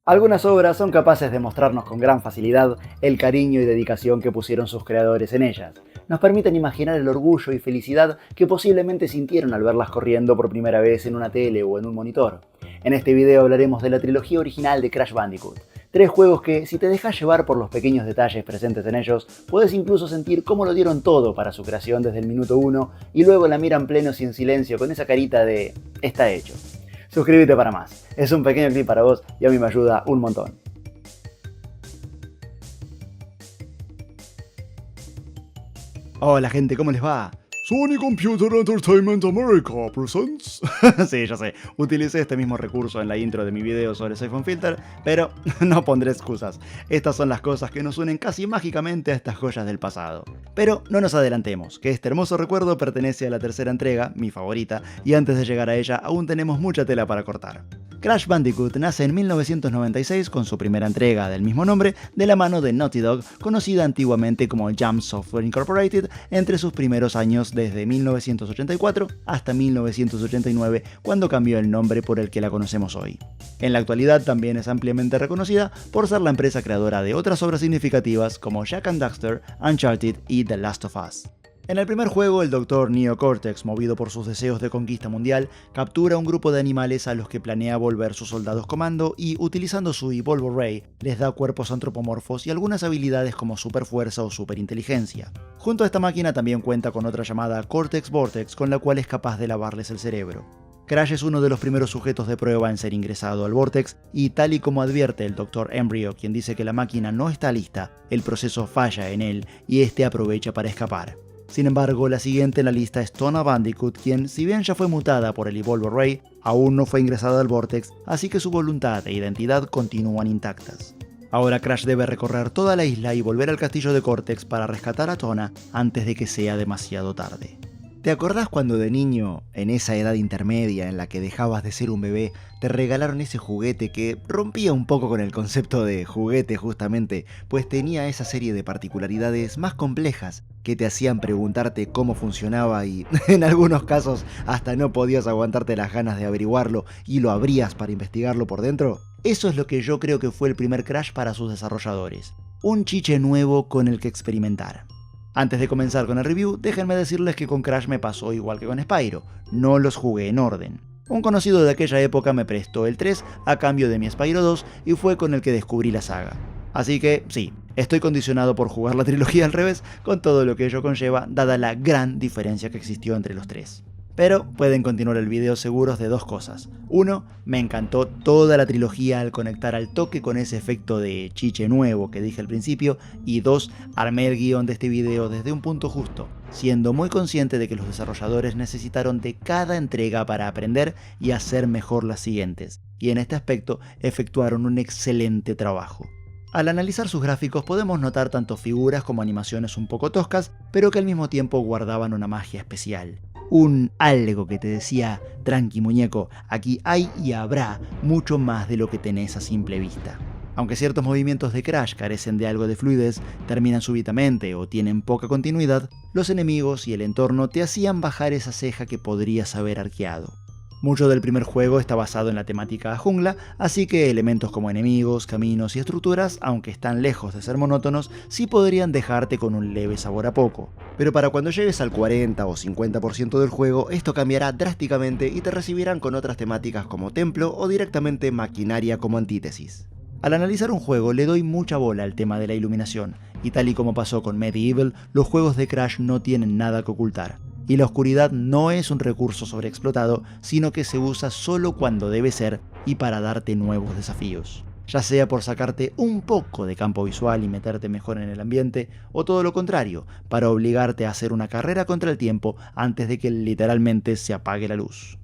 Algunas obras son capaces de mostrarnos con gran facilidad el cariño y dedicación que pusieron sus creadores en ellas. Nos permiten imaginar el orgullo y felicidad que posiblemente sintieron al verlas corriendo por primera vez en una tele o en un monitor. En este video hablaremos de la trilogía original de Crash Bandicoot. Tres juegos que, si te dejas llevar por los pequeños detalles presentes en ellos, puedes incluso sentir cómo lo dieron todo para su creación desde el minuto 1 y luego la miran plenos y en silencio con esa carita de "está hecho". Suscríbete para más. Es un pequeño clip para vos y a mí me ayuda un montón. Hola gente, ¿cómo les va? Sony Computer Entertainment America presents. Sí, ya sé, utilicé este mismo recurso en la intro de mi video sobre Siphon Filter, pero no pondré excusas. Estas son las cosas que nos unen casi mágicamente a estas joyas del pasado. Pero no nos adelantemos, que este hermoso recuerdo pertenece a la tercera entrega, mi favorita, y antes de llegar a ella aún tenemos mucha tela para cortar. Crash Bandicoot nace en 1996 con su primera entrega del mismo nombre de la mano de Naughty Dog, conocida antiguamente como Jump Software Incorporated, entre sus primeros años desde 1984 hasta 1989, cuando cambió el nombre por el que la conocemos hoy. En la actualidad también es ampliamente reconocida por ser la empresa creadora de otras obras significativas como Jak and Daxter, Uncharted y The Last of Us. En el primer juego, el Dr. Neo Cortex, movido por sus deseos de conquista mundial, captura un grupo de animales a los que planea volver sus soldados comando y, utilizando su Evolvo Ray, les da cuerpos antropomorfos y algunas habilidades como superfuerza o superinteligencia. Junto a esta máquina también cuenta con otra llamada Cortex Vortex, con la cual es capaz de lavarles el cerebro. Crash es uno de los primeros sujetos de prueba en ser ingresado al Vortex y, tal y como advierte el Dr. Embryo, quien dice que la máquina no está lista, el proceso falla en él y este aprovecha para escapar. Sin embargo, la siguiente en la lista es Tona Bandicoot, quien, si bien ya fue mutada por el Evolvo Ray, aún no fue ingresada al Vortex, así que su voluntad e identidad continúan intactas. Ahora Crash debe recorrer toda la isla y volver al castillo de Cortex para rescatar a Tona antes de que sea demasiado tarde. ¿Te acordás cuando de niño, en esa edad intermedia en la que dejabas de ser un bebé, te regalaron ese juguete que rompía un poco con el concepto de juguete justamente, pues tenía esa serie de particularidades más complejas que te hacían preguntarte cómo funcionaba y, en algunos casos, hasta no podías aguantarte las ganas de averiguarlo y lo abrías para investigarlo por dentro? Eso es lo que yo creo que fue el primer Crash para sus desarrolladores. Un chiche nuevo con el que experimentar. Antes de comenzar con el review, déjenme decirles que con Crash me pasó igual que con Spyro, no los jugué en orden. Un conocido de aquella época me prestó el 3 a cambio de mi Spyro 2 y fue con el que descubrí la saga. Así que sí, estoy condicionado por jugar la trilogía al revés, con todo lo que ello conlleva, dada la gran diferencia que existió entre los tres. Pero pueden continuar el video seguros de dos cosas. Uno, me encantó toda la trilogía al conectar al toque con ese efecto de chiche nuevo que dije al principio. Y dos, armé el guión de este video desde un punto justo, siendo muy consciente de que los desarrolladores necesitaron de cada entrega para aprender y hacer mejor las siguientes. Y en este aspecto efectuaron un excelente trabajo. Al analizar sus gráficos podemos notar tanto figuras como animaciones un poco toscas, pero que al mismo tiempo guardaban una magia especial. Un algo que te decía, tranqui muñeco, aquí hay y habrá mucho más de lo que tenés a simple vista. Aunque ciertos movimientos de Crash carecen de algo de fluidez, terminan súbitamente o tienen poca continuidad, los enemigos y el entorno te hacían bajar esa ceja que podrías haber arqueado. Mucho del primer juego está basado en la temática jungla, así que elementos como enemigos, caminos y estructuras, aunque están lejos de ser monótonos, sí podrían dejarte con un leve sabor a poco. Pero para cuando llegues al 40 o 50% del juego, esto cambiará drásticamente y te recibirán con otras temáticas como templo o directamente maquinaria como antítesis. Al analizar un juego le doy mucha bola al tema de la iluminación, y tal y como pasó con Medieval, los juegos de Crash no tienen nada que ocultar. Y la oscuridad no es un recurso sobreexplotado, sino que se usa solo cuando debe ser y para darte nuevos desafíos. Ya sea por sacarte un poco de campo visual y meterte mejor en el ambiente, o todo lo contrario, para obligarte a hacer una carrera contra el tiempo antes de que literalmente se apague la luz.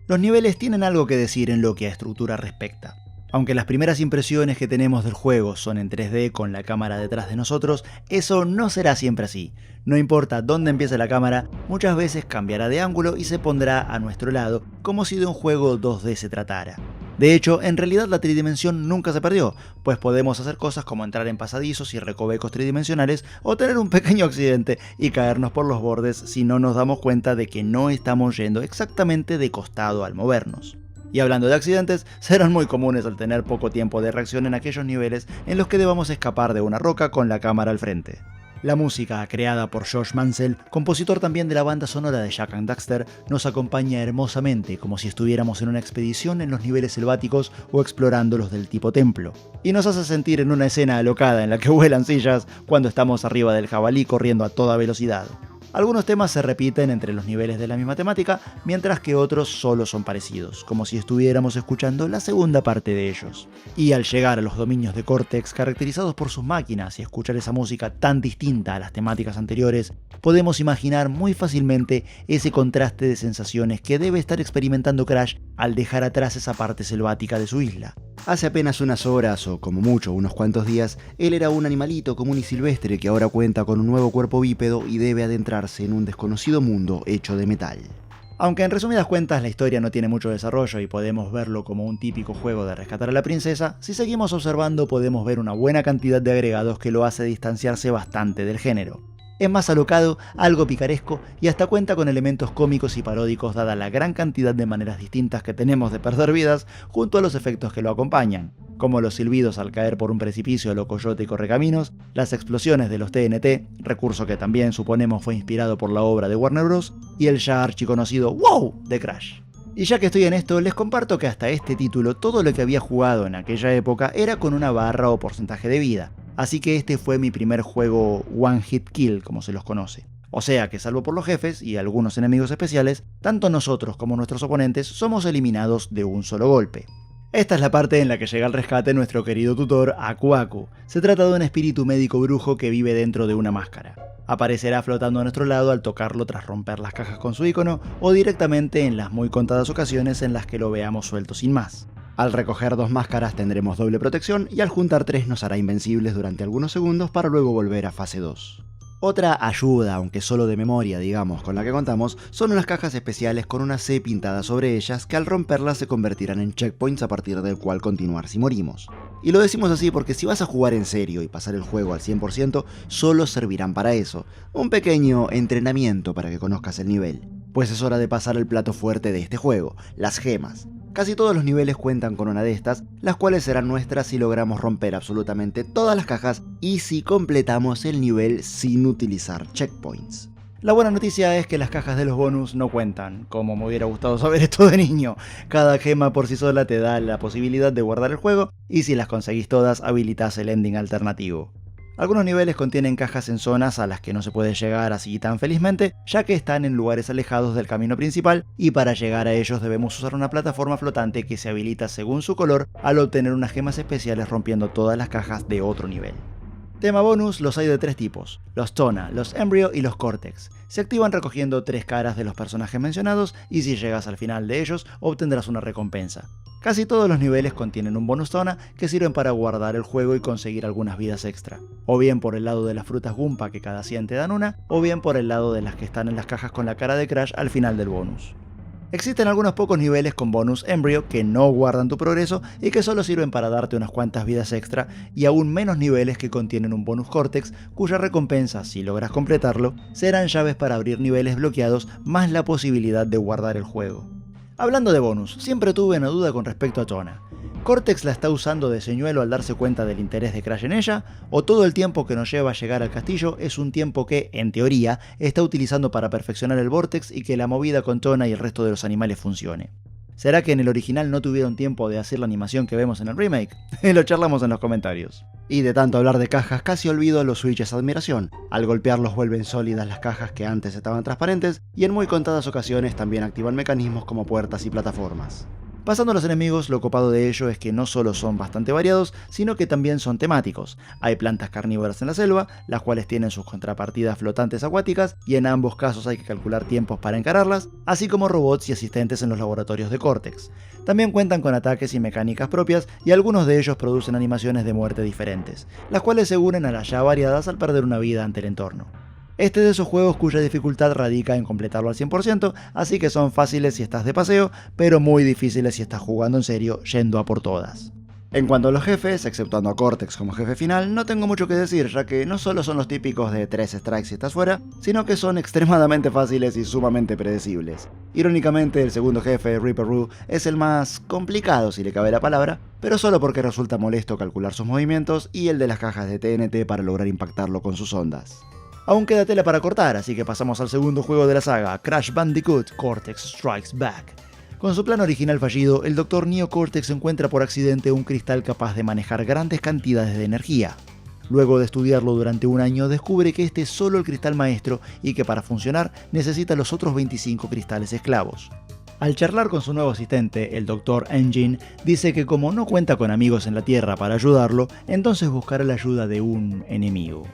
Los niveles tienen algo que decir en lo que a estructura respecta. Aunque las primeras impresiones que tenemos del juego son en 3D con la cámara detrás de nosotros, eso no será siempre así. No importa dónde empiece la cámara, muchas veces cambiará de ángulo y se pondrá a nuestro lado, como si de un juego 2D se tratara. De hecho, en realidad la tridimensión nunca se perdió, pues podemos hacer cosas como entrar en pasadizos y recovecos tridimensionales o tener un pequeño accidente y caernos por los bordes si no nos damos cuenta de que no estamos yendo exactamente de costado al movernos. Y hablando de accidentes, serán muy comunes al tener poco tiempo de reacción en aquellos niveles en los que debamos escapar de una roca con la cámara al frente. La música, creada por Josh Mansell, compositor también de la banda sonora de Jak and Daxter, nos acompaña hermosamente como si estuviéramos en una expedición en los niveles selváticos o explorando los del tipo templo. Y nos hace sentir en una escena alocada en la que vuelan sillas cuando estamos arriba del jabalí corriendo a toda velocidad. Algunos temas se repiten entre los niveles de la misma temática, mientras que otros solo son parecidos, como si estuviéramos escuchando la segunda parte de ellos. Y al llegar a los dominios de Cortex caracterizados por sus máquinas y escuchar esa música tan distinta a las temáticas anteriores, podemos imaginar muy fácilmente ese contraste de sensaciones que debe estar experimentando Crash al dejar atrás esa parte selvática de su isla. Hace apenas unas horas, o como mucho unos cuantos días, él era un animalito común y silvestre que ahora cuenta con un nuevo cuerpo bípedo y debe adentrarse en un desconocido mundo hecho de metal. Aunque en resumidas cuentas la historia no tiene mucho desarrollo y podemos verlo como un típico juego de rescatar a la princesa, si seguimos observando podemos ver una buena cantidad de agregados que lo hace distanciarse bastante del género. Es más alocado, algo picaresco y hasta cuenta con elementos cómicos y paródicos dada la gran cantidad de maneras distintas que tenemos de perder vidas junto a los efectos que lo acompañan, como los silbidos al caer por un precipicio a lo Coyote y Correcaminos, las explosiones de los TNT, recurso que también suponemos fue inspirado por la obra de Warner Bros., y el ya archiconocido ¡Wow! De Crash. Y ya que estoy en esto, les comparto que hasta este título todo lo que había jugado en aquella época era con una barra o porcentaje de vida. Así que este fue mi primer juego One Hit Kill, como se los conoce. O sea que salvo por los jefes y algunos enemigos especiales, tanto nosotros como nuestros oponentes somos eliminados de un solo golpe. Esta es la parte en la que llega al rescate nuestro querido tutor Aku Aku. Se trata de un espíritu médico brujo que vive dentro de una máscara. Aparecerá flotando a nuestro lado al tocarlo tras romper las cajas con su icono o directamente en las muy contadas ocasiones en las que lo veamos suelto sin más. Al recoger 2 máscaras tendremos doble protección y al juntar 3 nos hará invencibles durante algunos segundos para luego volver a fase 2. Otra ayuda, aunque solo de memoria digamos, con la que contamos, son unas cajas especiales con una C pintada sobre ellas que al romperlas se convertirán en checkpoints a partir del cual continuar si morimos. Y lo decimos así porque si vas a jugar en serio y pasar el juego al 100%, solo servirán para eso, un pequeño entrenamiento para que conozcas el nivel. Pues es hora de pasar al plato fuerte de este juego, las gemas. Casi todos los niveles cuentan con una de estas, las cuales serán nuestras si logramos romper absolutamente todas las cajas y si completamos el nivel sin utilizar checkpoints. La buena noticia es que las cajas de los bonus no cuentan, como me hubiera gustado saber esto de niño. Cada gema por sí sola te da la posibilidad de guardar el juego y si las conseguís todas habilitas el ending alternativo. Algunos niveles contienen cajas en zonas a las que no se puede llegar así tan felizmente, ya que están en lugares alejados del camino principal y para llegar a ellos debemos usar una plataforma flotante que se habilita según su color al obtener unas gemas especiales rompiendo todas las cajas de otro nivel. Tema bonus los hay de 3 tipos, los Tona, los Embryo y los Cortex. Se activan recogiendo 3 caras de los personajes mencionados y si llegas al final de ellos obtendrás una recompensa. Casi todos los niveles contienen un bonus Tona que sirven para guardar el juego y conseguir algunas vidas extra, o bien por el lado de las frutas Goomba que cada 100 te dan una, o bien por el lado de las que están en las cajas con la cara de Crash al final del bonus. Existen algunos pocos niveles con bonus Embryo que no guardan tu progreso y que solo sirven para darte unas cuantas vidas extra, y aún menos niveles que contienen un bonus Cortex cuya recompensa, si logras completarlo, serán llaves para abrir niveles bloqueados más la posibilidad de guardar el juego. Hablando de bonus, siempre tuve una duda con respecto a Tona. ¿Cortex la está usando de señuelo al darse cuenta del interés de Crash en ella? ¿O todo el tiempo que nos lleva a llegar al castillo es un tiempo que, en teoría, está utilizando para perfeccionar el Vortex y que la movida con Tona y el resto de los animales funcione? ¿Será que en el original no tuvieron tiempo de hacer la animación que vemos en el remake? Lo charlamos en los comentarios. Y de tanto hablar de cajas casi olvido los switches de admiración. Al golpearlos vuelven sólidas las cajas que antes estaban transparentes y en muy contadas ocasiones también activan mecanismos como puertas y plataformas. Pasando a los enemigos, lo copado de ello es que no solo son bastante variados, sino que también son temáticos. Hay plantas carnívoras en la selva, las cuales tienen sus contrapartidas flotantes acuáticas, y en ambos casos hay que calcular tiempos para encararlas, así como robots y asistentes en los laboratorios de Cortex. También cuentan con ataques y mecánicas propias, y algunos de ellos producen animaciones de muerte diferentes, las cuales se unen a las ya variadas al perder una vida ante el entorno. Este es de esos juegos cuya dificultad radica en completarlo al 100%, así que son fáciles si estás de paseo, pero muy difíciles si estás jugando en serio, yendo a por todas. En cuanto a los jefes, exceptuando a Cortex como jefe final, no tengo mucho que decir, ya que no solo son los típicos de 3 strikes y estás fuera, sino que son extremadamente fáciles y sumamente predecibles. Irónicamente, el segundo jefe, Reaper Roo, es el más complicado si le cabe la palabra, pero solo porque resulta molesto calcular sus movimientos y el de las cajas de TNT para lograr impactarlo con sus ondas. Aún queda tela para cortar, así que pasamos al segundo juego de la saga, Crash Bandicoot Cortex Strikes Back. Con su plan original fallido, el Dr. Neo Cortex encuentra por accidente un cristal capaz de manejar grandes cantidades de energía. Luego de estudiarlo durante un año, descubre que este es solo el cristal maestro y que para funcionar necesita los otros 25 cristales esclavos. Al charlar con su nuevo asistente, el Dr. Engine, dice que como no cuenta con amigos en la Tierra para ayudarlo, entonces buscará la ayuda de un enemigo.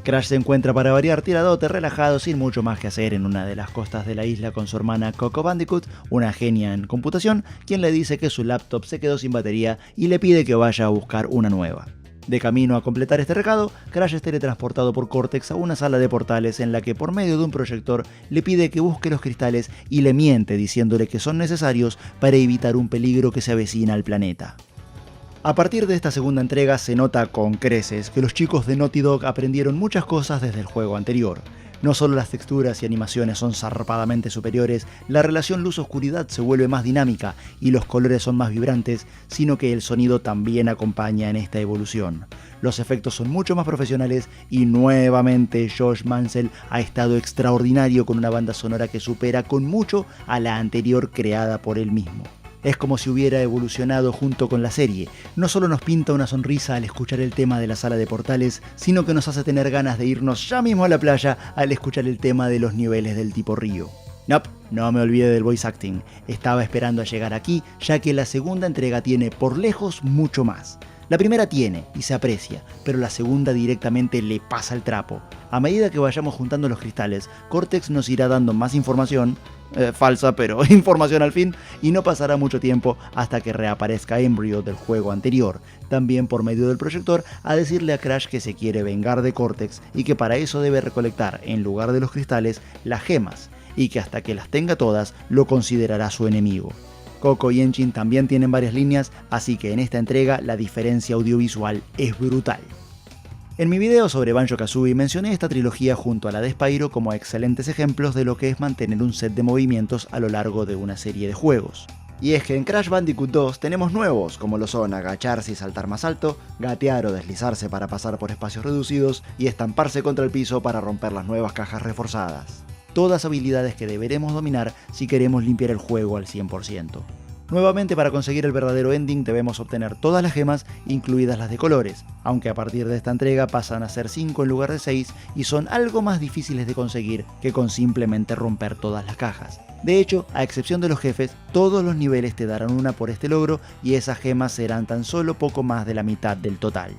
Crash se encuentra para variar tiradote, relajado, sin mucho más que hacer en una de las costas de la isla con su hermana Coco Bandicoot, una genia en computación, quien le dice que su laptop se quedó sin batería y le pide que vaya a buscar una nueva. De camino a completar este recado, Crash es teletransportado por Cortex a una sala de portales en la que por medio de un proyector le pide que busque los cristales y le miente diciéndole que son necesarios para evitar un peligro que se avecina al planeta. A partir de esta segunda entrega se nota con creces que los chicos de Naughty Dog aprendieron muchas cosas desde el juego anterior. No solo las texturas y animaciones son zarpadamente superiores, la relación luz-oscuridad se vuelve más dinámica y los colores son más vibrantes, sino que el sonido también acompaña en esta evolución. Los efectos son mucho más profesionales y nuevamente Josh Mansell ha estado extraordinario con una banda sonora que supera con mucho a la anterior creada por él mismo. Es como si hubiera evolucionado junto con la serie. No solo nos pinta una sonrisa al escuchar el tema de la sala de portales, sino que nos hace tener ganas de irnos ya mismo a la playa al escuchar el tema de los niveles del tipo río. Nope, no me olvidé del voice acting. Estaba esperando a llegar aquí, ya que la segunda entrega tiene por lejos mucho más. La primera tiene y se aprecia, pero la segunda directamente le pasa el trapo. A medida que vayamos juntando los cristales, Cortex nos irá dando más información, falsa pero información al fin, y no pasará mucho tiempo hasta que reaparezca Embryo del juego anterior, también por medio del proyector, a decirle a Crash que se quiere vengar de Cortex y que para eso debe recolectar, en lugar de los cristales, las gemas, y que hasta que las tenga todas lo considerará su enemigo. Coco y Engine también tienen varias líneas, así que en esta entrega la diferencia audiovisual es brutal. En mi video sobre Banjo-Kazooie mencioné esta trilogía junto a la de Spyro como excelentes ejemplos de lo que es mantener un set de movimientos a lo largo de una serie de juegos. Y es que en Crash Bandicoot 2 tenemos nuevos, como lo son agacharse y saltar más alto, gatear o deslizarse para pasar por espacios reducidos y estamparse contra el piso para romper las nuevas cajas reforzadas. Todas habilidades que deberemos dominar si queremos limpiar el juego al 100%. Nuevamente, para conseguir el verdadero ending debemos obtener todas las gemas, incluidas las de colores, aunque a partir de esta entrega pasan a ser 5 en lugar de 6 y son algo más difíciles de conseguir que con simplemente romper todas las cajas. De hecho, a excepción de los jefes, todos los niveles te darán una por este logro y esas gemas serán tan solo poco más de la mitad del total.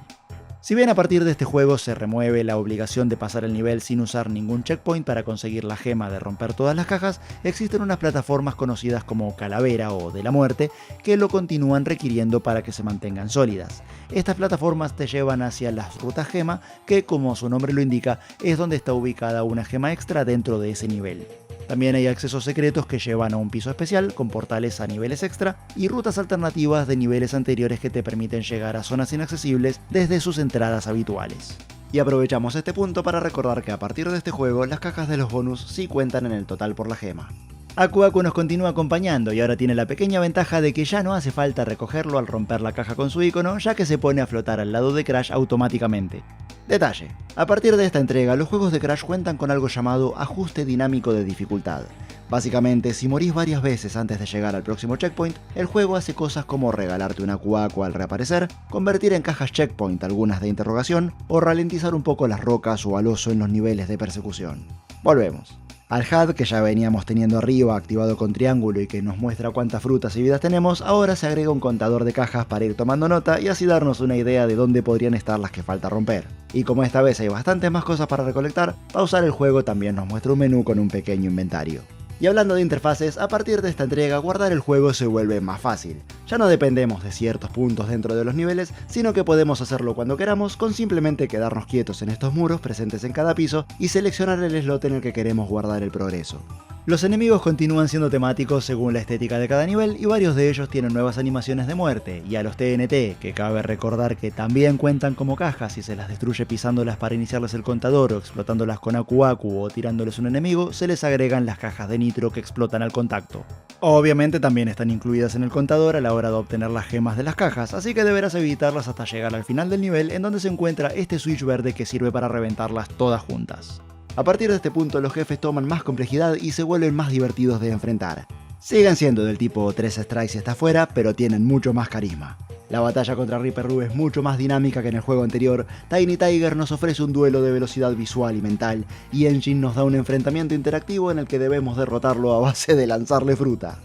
Si bien a partir de este juego se remueve la obligación de pasar el nivel sin usar ningún checkpoint para conseguir la gema de romper todas las cajas, existen unas plataformas conocidas como Calavera o de la Muerte que lo continúan requiriendo para que se mantengan sólidas. Estas plataformas te llevan hacia las rutas gema, que como su nombre lo indica, es donde está ubicada una gema extra dentro de ese nivel. También hay accesos secretos que llevan a un piso especial con portales a niveles extra y rutas alternativas de niveles anteriores que te permiten llegar a zonas inaccesibles desde sus entradas habituales. Y aprovechamos este punto para recordar que a partir de este juego las cajas de los bonus sí cuentan en el total por la gema. Aku Aku nos continúa acompañando y ahora tiene la pequeña ventaja de que ya no hace falta recogerlo al romper la caja con su icono, ya que se pone a flotar al lado de Crash automáticamente. Detalle: a partir de esta entrega, los juegos de Crash cuentan con algo llamado ajuste dinámico de dificultad. Básicamente, si morís varias veces antes de llegar al próximo checkpoint, el juego hace cosas como regalarte una Aku Aku al reaparecer, convertir en cajas checkpoint algunas de interrogación o ralentizar un poco las rocas o al oso en los niveles de persecución. Volvemos. Al HUD que ya veníamos teniendo arriba activado con triángulo y que nos muestra cuántas frutas y vidas tenemos, ahora se agrega un contador de cajas para ir tomando nota y así darnos una idea de dónde podrían estar las que falta romper. Y como esta vez hay bastantes más cosas para recolectar, pausar el juego también nos muestra un menú con un pequeño inventario. Y hablando de interfaces, a partir de esta entrega guardar el juego se vuelve más fácil. Ya no dependemos de ciertos puntos dentro de los niveles, sino que podemos hacerlo cuando queramos con simplemente quedarnos quietos en estos muros presentes en cada piso y seleccionar el slot en el que queremos guardar el progreso. Los enemigos continúan siendo temáticos según la estética de cada nivel y varios de ellos tienen nuevas animaciones de muerte, y a los TNT, que cabe recordar que también cuentan como cajas si se las destruye pisándolas para iniciarles el contador o explotándolas con Aku Aku o tirándoles un enemigo, se les agregan las cajas de nitro que explotan al contacto. Obviamente también están incluidas en el contador a la hora de obtener las gemas de las cajas, así que deberás evitarlas hasta llegar al final del nivel en donde se encuentra este switch verde que sirve para reventarlas todas juntas. A partir de este punto los jefes toman más complejidad y se vuelven más divertidos de enfrentar. Siguen siendo del tipo 3 strikes y está fuera, pero tienen mucho más carisma. La batalla contra Reaper Roo es mucho más dinámica que en el juego anterior, Tiny Tiger nos ofrece un duelo de velocidad visual y mental, y Engine nos da un enfrentamiento interactivo en el que debemos derrotarlo a base de lanzarle fruta.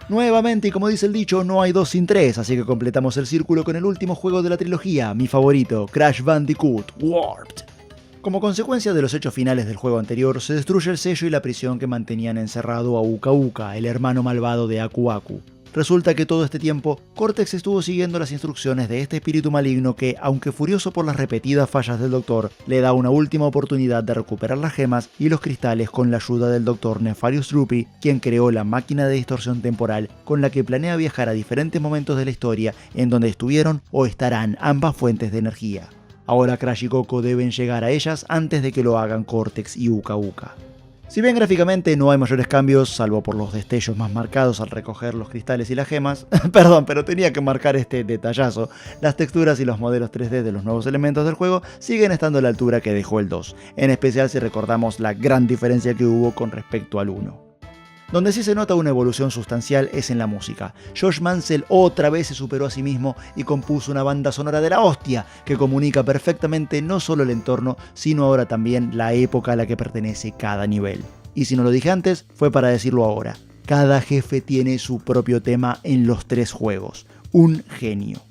Nuevamente, y como dice el dicho, no hay 2 sin 3, así que completamos el círculo con el último juego de la trilogía, mi favorito, Crash Bandicoot Warped. Como consecuencia de los hechos finales del juego anterior, se destruye el sello y la prisión que mantenían encerrado a Uka Uka, el hermano malvado de Aku Aku. Resulta que todo este tiempo, Cortex estuvo siguiendo las instrucciones de este espíritu maligno que, aunque furioso por las repetidas fallas del Doctor, le da una última oportunidad de recuperar las gemas y los cristales con la ayuda del Doctor Nefarious Droopy, quien creó la máquina de distorsión temporal con la que planea viajar a diferentes momentos de la historia en donde estuvieron o estarán ambas fuentes de energía. Ahora Crash y Coco deben llegar a ellas antes de que lo hagan Cortex y Uka Uka. Si bien gráficamente no hay mayores cambios, salvo por los destellos más marcados al recoger los cristales y las gemas, perdón, pero tenía que marcar este detallazo, las texturas y los modelos 3D de los nuevos elementos del juego siguen estando a la altura que dejó el 2, en especial si recordamos la gran diferencia que hubo con respecto al 1. Donde sí se nota una evolución sustancial es en la música. Josh Mansell otra vez se superó a sí mismo y compuso una banda sonora de la hostia que comunica perfectamente no solo el entorno, sino ahora también la época a la que pertenece cada nivel. Y si no lo dije antes, fue para decirlo ahora. Cada jefe tiene su propio tema en los 3 juegos. Un genio.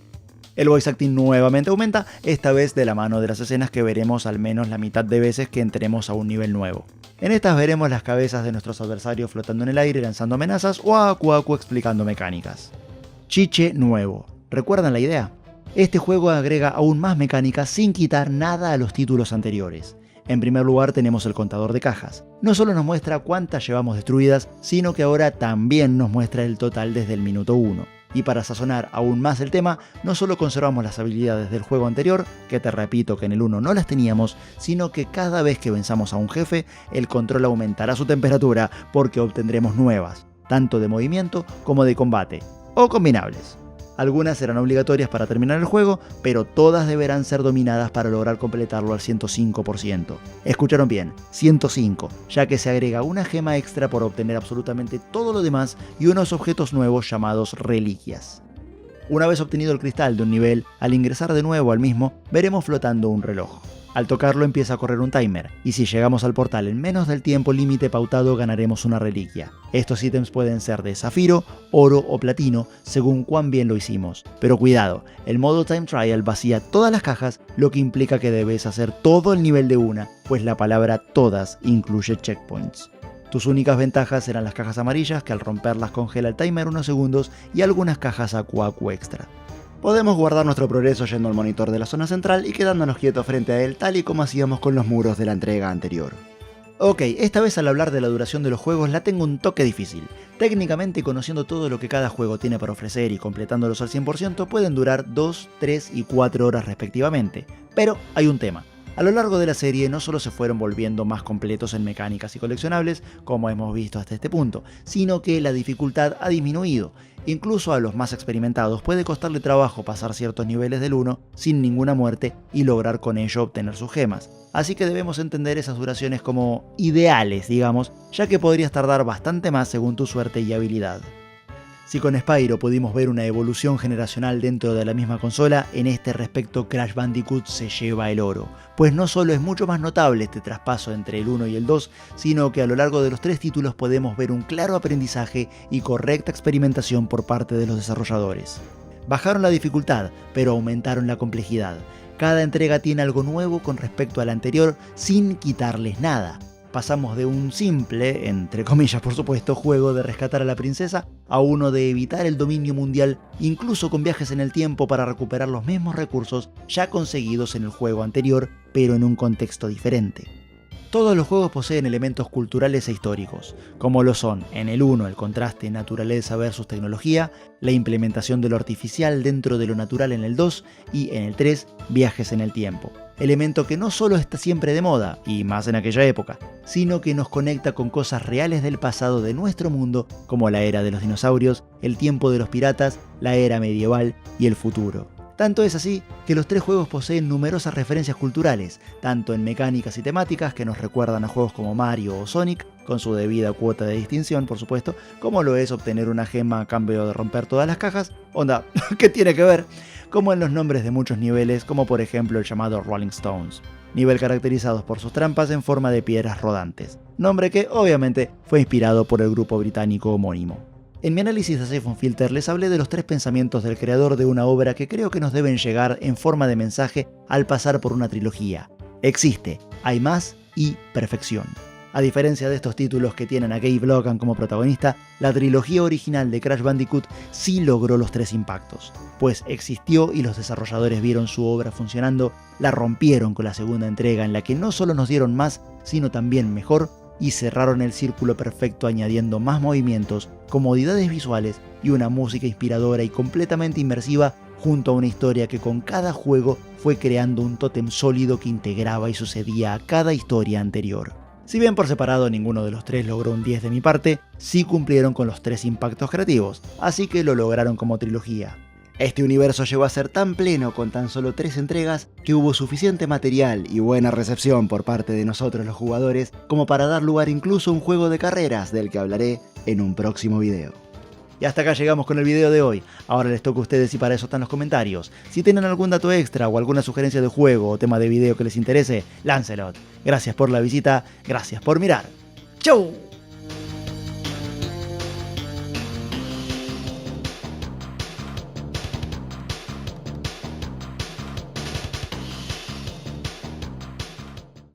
El voice acting nuevamente aumenta, esta vez de la mano de las escenas que veremos al menos la mitad de veces que entremos a un nivel nuevo. En estas veremos las cabezas de nuestros adversarios flotando en el aire lanzando amenazas o a Aku Aku explicando mecánicas. Chiche nuevo. ¿Recuerdan la idea? Este juego agrega aún más mecánicas sin quitar nada a los títulos anteriores. En primer lugar tenemos el contador de cajas. No solo nos muestra cuántas llevamos destruidas, sino que ahora también nos muestra el total desde el minuto 1. Y para sazonar aún más el tema, no solo conservamos las habilidades del juego anterior, que te repito que en el 1 no las teníamos, sino que cada vez que venzamos a un jefe, el control aumentará su temperatura porque obtendremos nuevas, tanto de movimiento como de combate, o combinables. Algunas serán obligatorias para terminar el juego, pero todas deberán ser dominadas para lograr completarlo al 105%. Escucharon bien, 105, ya que se agrega una gema extra por obtener absolutamente todo lo demás y unos objetos nuevos llamados reliquias. Una vez obtenido el cristal de un nivel, al ingresar de nuevo al mismo, veremos flotando un reloj. Al tocarlo empieza a correr un timer, y si llegamos al portal en menos del tiempo límite pautado ganaremos una reliquia. Estos ítems pueden ser de zafiro, oro o platino, según cuán bien lo hicimos. Pero cuidado, el modo Time Trial vacía todas las cajas, lo que implica que debes hacer todo el nivel de una, pues la palabra todas incluye checkpoints. Tus únicas ventajas serán las cajas amarillas, que al romperlas congela el timer unos segundos, y algunas cajas Aku Aku extra. Podemos guardar nuestro progreso yendo al monitor de la zona central y quedándonos quietos frente a él tal y como hacíamos con los muros de la entrega anterior. Ok, esta vez al hablar de la duración de los juegos la tengo un toque difícil. Técnicamente, conociendo todo lo que cada juego tiene para ofrecer y completándolos al 100% pueden durar 2, 3 y 4 horas respectivamente. Pero hay un tema. A lo largo de la serie no solo se fueron volviendo más completos en mecánicas y coleccionables, como hemos visto hasta este punto, sino que la dificultad ha disminuido. Incluso a los más experimentados puede costarle trabajo pasar ciertos niveles del 1 sin ninguna muerte y lograr con ello obtener sus gemas. Así que debemos entender esas duraciones como ideales, digamos, ya que podrías tardar bastante más según tu suerte y habilidad. Si con Spyro pudimos ver una evolución generacional dentro de la misma consola, en este respecto Crash Bandicoot se lleva el oro, pues no solo es mucho más notable este traspaso entre el 1 y el 2, sino que a lo largo de los 3 títulos podemos ver un claro aprendizaje y correcta experimentación por parte de los desarrolladores. Bajaron la dificultad, pero aumentaron la complejidad. Cada entrega tiene algo nuevo con respecto a la anterior, sin quitarles nada. Pasamos de un simple, entre comillas por supuesto, juego de rescatar a la princesa a uno de evitar el dominio mundial, incluso con viajes en el tiempo para recuperar los mismos recursos ya conseguidos en el juego anterior, pero en un contexto diferente. Todos los juegos poseen elementos culturales e históricos, como lo son, en el 1, el contraste naturaleza versus tecnología, la implementación de lo artificial dentro de lo natural en el 2 y en el 3, viajes en el tiempo. Elemento que no solo está siempre de moda, y más en aquella época, sino que nos conecta con cosas reales del pasado de nuestro mundo, como la era de los dinosaurios, el tiempo de los piratas, la era medieval y el futuro. Tanto es así que los 3 juegos poseen numerosas referencias culturales, tanto en mecánicas y temáticas que nos recuerdan a juegos como Mario o Sonic, con su debida cuota de distinción, por supuesto, como lo es obtener una gema a cambio de romper todas las cajas, onda, ¿qué tiene que ver? Como en los nombres de muchos niveles, como por ejemplo el llamado Rolling Stones, nivel caracterizados por sus trampas en forma de piedras rodantes, nombre que obviamente fue inspirado por el grupo británico homónimo. En mi análisis de Siphon Filter les hablé de los 3 pensamientos del creador de una obra que creo que nos deben llegar en forma de mensaje al pasar por una trilogía. Existe, hay más y perfección. A diferencia de estos títulos que tienen a Gabe Logan como protagonista, la trilogía original de Crash Bandicoot sí logró los 3 impactos, pues existió y los desarrolladores vieron su obra funcionando, la rompieron con la segunda entrega en la que no solo nos dieron más, sino también mejor, y cerraron el círculo perfecto añadiendo más movimientos, comodidades visuales y una música inspiradora y completamente inmersiva junto a una historia que con cada juego fue creando un tótem sólido que integraba y sucedía a cada historia anterior. Si bien por separado ninguno de los 3 logró un 10 de mi parte, sí cumplieron con los 3 impactos creativos, así que lo lograron como trilogía. Este universo llegó a ser tan pleno con tan solo 3 entregas que hubo suficiente material y buena recepción por parte de nosotros los jugadores como para dar lugar incluso a un juego de carreras del que hablaré en un próximo video. Y hasta acá llegamos con el video de hoy. Ahora les toca a ustedes y para eso están los comentarios. Si tienen algún dato extra o alguna sugerencia de juego o tema de video que les interese, láncenlo. Gracias por la visita, gracias por mirar. ¡Chau!